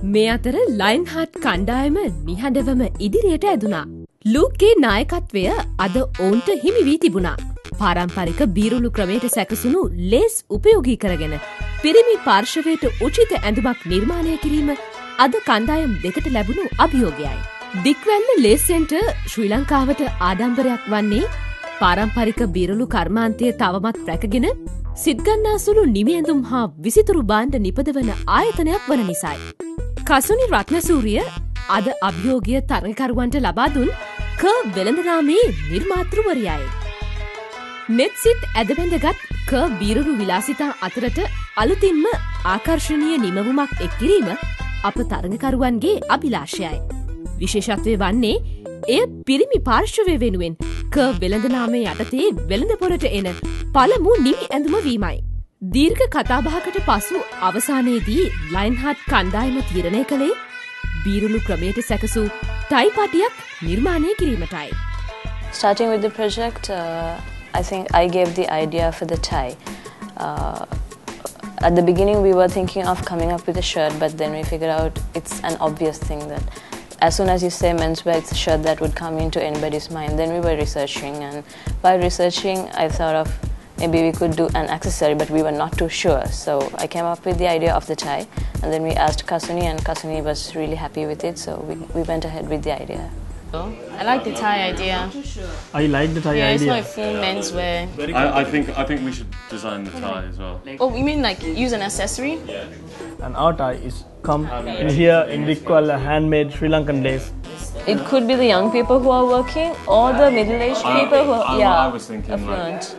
මේ අතර ලයින්හාට් කණ්ඩායම නිහඬවම ඉදිරියට ඇදුනා. ලූක්ගේ නායකත්වය අද ඔවුන්ට හිමි වී තිබුණා. පාරම්පරික බීරුළු ක්‍රමයට සැකසුණු ලේස් උපයෝගී කරගෙන පිරිමි පාර්ශවයට උචිත ඇඳුමක් නිර්මාණය කිරීම අද කණ්ඩායම් දෙකට ලැබුණු අභියෝගයයි. දික්වැල්ල ලේස් සෙන්ටර් ශ්‍රී ලංකාවට ආඩම්බරයක් වන්නේ පාරම්පරික බීරුළු කර්මාන්තය තවමත් රැකගෙන සිත්ගන්නාසුළු නිමි ඇඳුම් හා විසිතුරු භාණ්ඩ නිපදවන ආයතනයක් වන නිසායි. කසුනි රත්නසූරිය අද අභියෝගය තරගකරුවන්ට ලබා දුන් වෙළඳරාමේ නිර්මාතෘවරයයි. නෙත්සිට් ඇදබැඳගත් බීරුළු විලාසිතා අතරට අලුතින්ම ආකර්ශනීය නිමවුමක් එක් කිරීම අප තරගකරුවන්ගේ අභිලාෂයයි. විශේෂත්වය වන්නේ එය පිරිමි පාර්ශවය වෙනුවෙන් වෙළඳනාමේ යටතේ වෙළඳපොරට එන පළමු නිමි ඇඳුම වීමයි. දීර්ඝ කතාබහකට පසු අවසානයේදී ලයින්හාට් කණ්ඩායම තීරණය කළේ බීරුළු ක්‍රමයට සැකසූ ටයි පටියක් නිර්මාණය කිරීමටයි. Starting with the project, I think I gave the idea for the tie. At the beginning we were thinking of coming up with a shirt, but then we figured out it's an obvious thing that as soon as you say menswear, it's a shirt that would come into anybody's mind. Then we were researching, and by researching I thought of maybe we could do an accessory, but we were not too sure. So I came up with the idea of the tie, and then we asked Kasuni, and Kasuni was really happy with it, so we went ahead with the idea. I like the tie idea. I like the tie idea. It's like full menswear. I think we should design the tie as well. Oh, you mean like use an accessory? Yeah. And our tie is come in here in Dickwella, handmade Sri Lankan lace. It could be the young people who are working or the middle-aged people who are I was thinking affluent.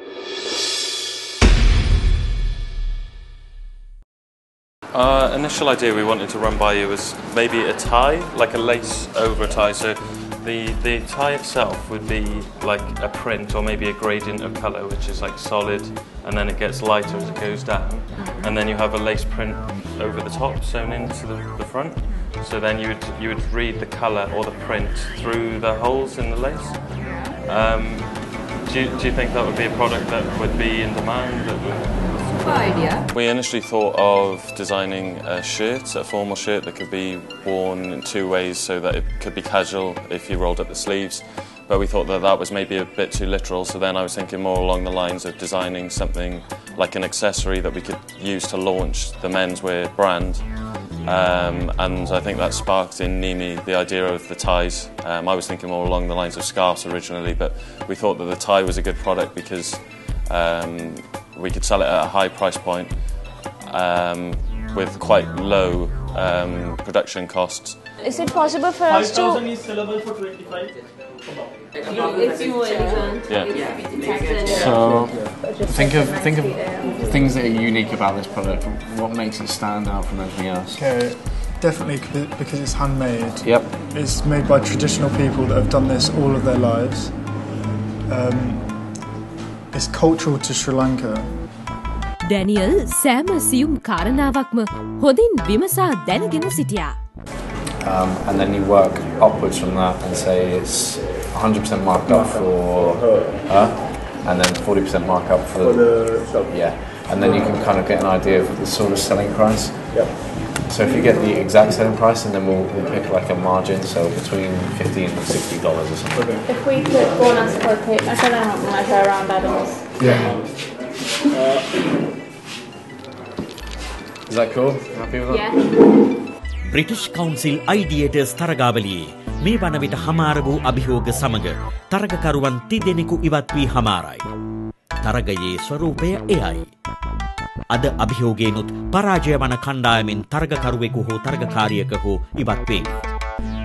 Our initial idea we wanted to run by you was maybe a tie, like a lace over a tie. So the tie itself would be like a print or maybe a gradient of colour, which is like solid, and then it gets lighter as it goes down. And then you have a lace print over the top sewn into the front. So then you would read the colour or the print through the holes in the lace. Do you think that would be a product that would be in demand? idea. We initially thought of designing a shirt, a formal shirt that could be worn in two ways, so that it could be casual if you rolled up the sleeves, but we thought that was maybe a bit too literal, so then I was thinking more along the lines of designing something like an accessory that we could use to launch the menswear brand. And I think that sparked in Nimi the idea of the ties. I was thinking more along the lines of scarves originally, but we thought that the tie was a good product because we could sell it at a high price point with quite low production costs. Is it possible for us to... 5,000 is sellable for 25? It's more elegant. Yeah. So think of things that are unique about this product. What makes it stand out from everything else? Okay, definitely because it's handmade. Yep. It's made by traditional people that have done this all of their lives. It's cultural to Sri Lanka. Daniel සෑම සියුම් කාරණාවක්ම හොඳින් විමසා දැනගෙන සිටියා. And then you work upwards from that and say it's 100% marked up for her, and then 40% markup for the shop. Yeah, and then you can kind of get an idea of the sort of selling price. Yep. So if you get the exact selling price, and then we'll pick like a margin, so between $15 and $60 or something. Okay. If we could go on and split it, I don't know like around that almost. Yeah. Is that cool? Happy with that? Yeah. British Council Ideators තරගාවලියේ මේ වන විට හමාර වූ අභියෝග සමග තරගකරුවන් තිදෙනෙකු ඉවත් වී හමාරයි. තරගයේ ස්වරූපය එයයි. අද අභියෝගයෙනුත් පරාජය වන කණ්ඩායමෙන් තරගකරුවෙකු හෝ තරගකාරියක හෝ ඉවත් වේ.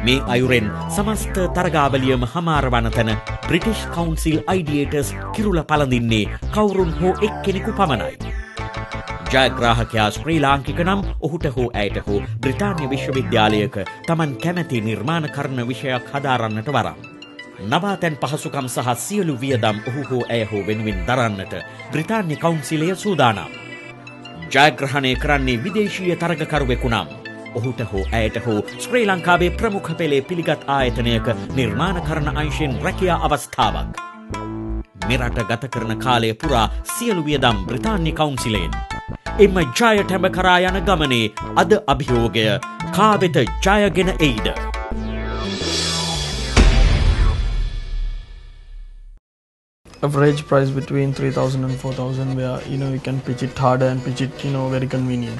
මේ අයුරෙන් සමස්ත තරගාවලියම හමාර වන තැන British Council Ideators කිරුළ පළඳින්නේ කවුරුන් හෝ එක්කෙනෙකු පමණයි. ජයග්‍රාහකයා ශ්‍රී ලාංකික නම් ඔහුට හෝ ඇයට හෝ බ්‍රිතාන්‍ය විශ්වවිද්‍යාලයක තමන් කැමැති නිර්මාණකරණ විෂයක් හදාරන්නට වරම්. නවාතැන් පහසුකම් සහ සියලු වියදම් ඔහු හෝ ඇය හෝ වෙනුවෙන් දරන්නට බ්‍රිතාන්‍ය කවුන්සිලය සූදානම්. ජයග්‍රහණය කරන්නේ විදේශීය තරගකරුවෙකු නම් ඔහුට හෝ ඇයට හෝ ශ්‍රී ලංකාවේ ප්‍රමුඛ පෙළේ පිළිගත් ආයතනයක නිර්මාණකරණ අංශයෙන් රැකියා අවස්ථාවක්. මෙරට ගත කරන කාලය පුරා සියලු වියදම් බ්‍රිතාන්‍ය කවුන්සිලයෙන්. එම ජයට හැම කරා යන ගමනේ අද අභියෝගය කා වෙත ජයගෙන එයිද? Average price between 3,000 and 4,000, where you can pitch it harder and pitch it very convenient.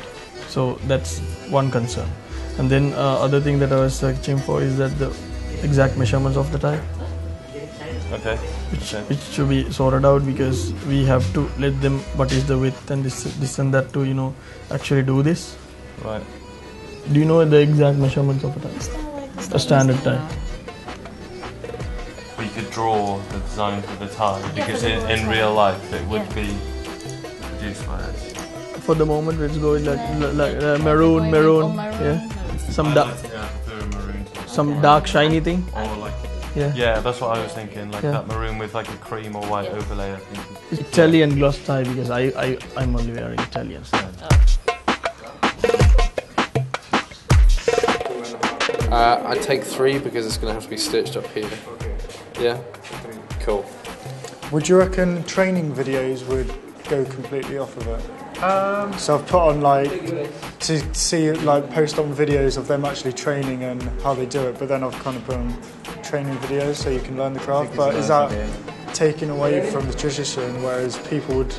So that's one concern. And then other thing that I was searching for is that the exact measurements of the tie, Okay. which should be sorted out, because we have to let them what is the width and this and that to actually do this. Right. Do you know the exact measurements of a tie? A standard tie. We could draw the design for the tie because in real life it would be produced by us. For the moment, let's go with like maroon, yeah. Some dark shiny thing. Or like Yeah. that's what I was thinking, like that maroon with like a cream or white overlay. I think. Italian gloss tie, because I'm only wearing Italian style. I take 3 because it's going to have to be stitched up here. Yeah? Cool. Would you reckon training videos would go completely off of it? So I've put on to see post on videos of them actually training and how they do it, but then I've kind of put on training videos so you can learn the craft. But is that taken away from the tradition, whereas people would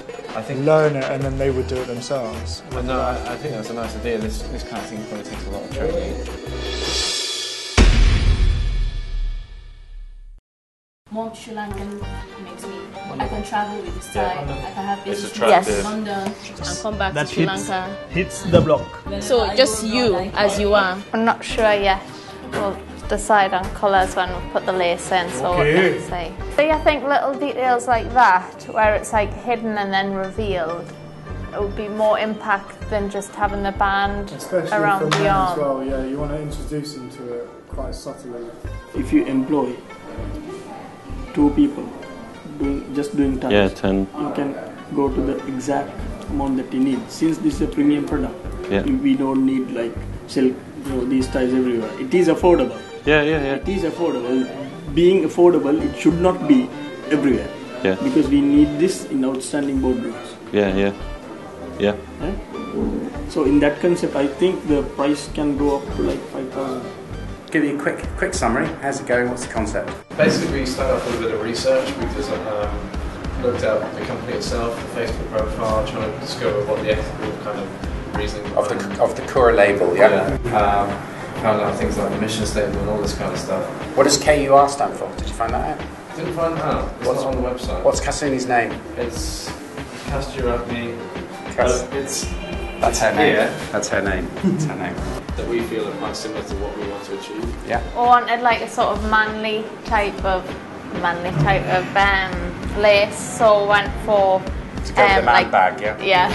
learn it and then they would do it themselves? No, I think that's a nice idea. This kind of thing probably takes a lot of training. More Sri Lankan makes me. I can travel with this tie. I can have business attractive. in London and come back That to Sri Lanka. hits the block. So just you as you are. I'm not sure yet. We'll decide on colours when we put the lace in, so what can I say? So I think little details like that, where it's hidden and then revealed, it would be more impact than just having the band Especially around for the men arm. as well, yeah, you want to introduce them to it quite subtly. If you employ 2 people doing ties, Yeah, 10. you can go to the exact amount that you need. Since this is a premium product, we don't need sell these ties everywhere. It is affordable. Yeah. It is affordable. Being affordable, it should not be everywhere. Yeah. Because we need this in outstanding boardrooms. Yeah. So in that concept, I think the price can go up to 5,000. Give you a quick summary. How's it going? What's the concept? Basically, we started off with a bit of research. We just looked at the company itself, the Facebook profile, trying to discover what the ethical kind of reasoning Of the core label, yeah? Found out things like the mission statement and all this kind of stuff. What does KUR stand for? Did you find that out? Didn't find out. It's not on the website. What's Kasuni's name? It's Kasuni Ratnasuriya. That's her name. Yeah. That's her name. That's her name. That we feel are quite similar to what we want to achieve. Yeah. I wanted a sort of manly type of lace, so I went for To go with the man bag, yeah? Yeah.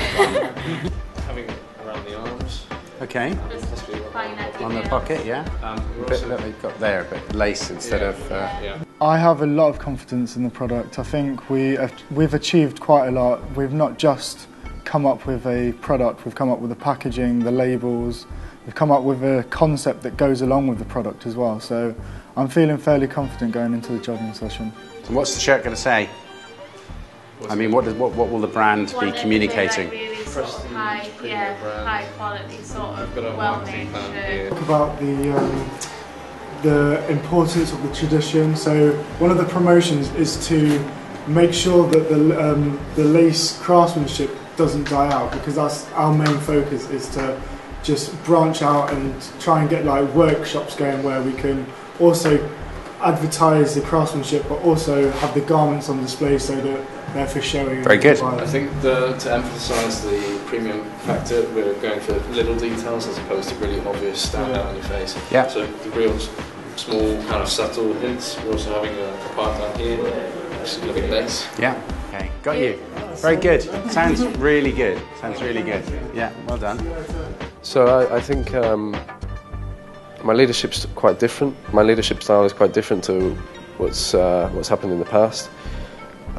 Having it around the arms. Okay. On the pocket, yeah? A bit that we've got there, but lace instead of... I have a lot of confidence in the product. I think we've achieved quite a lot. We've not just come up with a product, we've come up with the packaging, the labels, we've come up with a concept that goes along with the product as well. So I'm feeling fairly confident going into the jogging session. And what's the shirt going to say? What will the brand be communicating? High quality sort of well-made shirt. Talk about the importance of the tradition. So one of the promotions is to make sure that the lace craftsmanship doesn't die out, because that's our main focus, is to just branch out and try and get workshops going where we can also advertise the craftsmanship but also have the garments on display so that they're for showing. Very good. I think to emphasise the premium factor, we're going for little details as opposed to really obvious stand out on your face. Yeah. So the real small kind of subtle hints. We're also having a part down here, which is a bit lace. Yeah. Okay. Got you. Very good. Sounds really good. Yeah. Well done. So I think my leadership's quite different. My leadership style is quite different to what's happened in the past.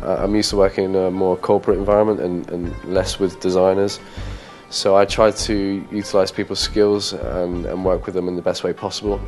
I'm used to working in a more corporate environment and less with designers. So I try to utilise people's skills and work with them in the best way possible.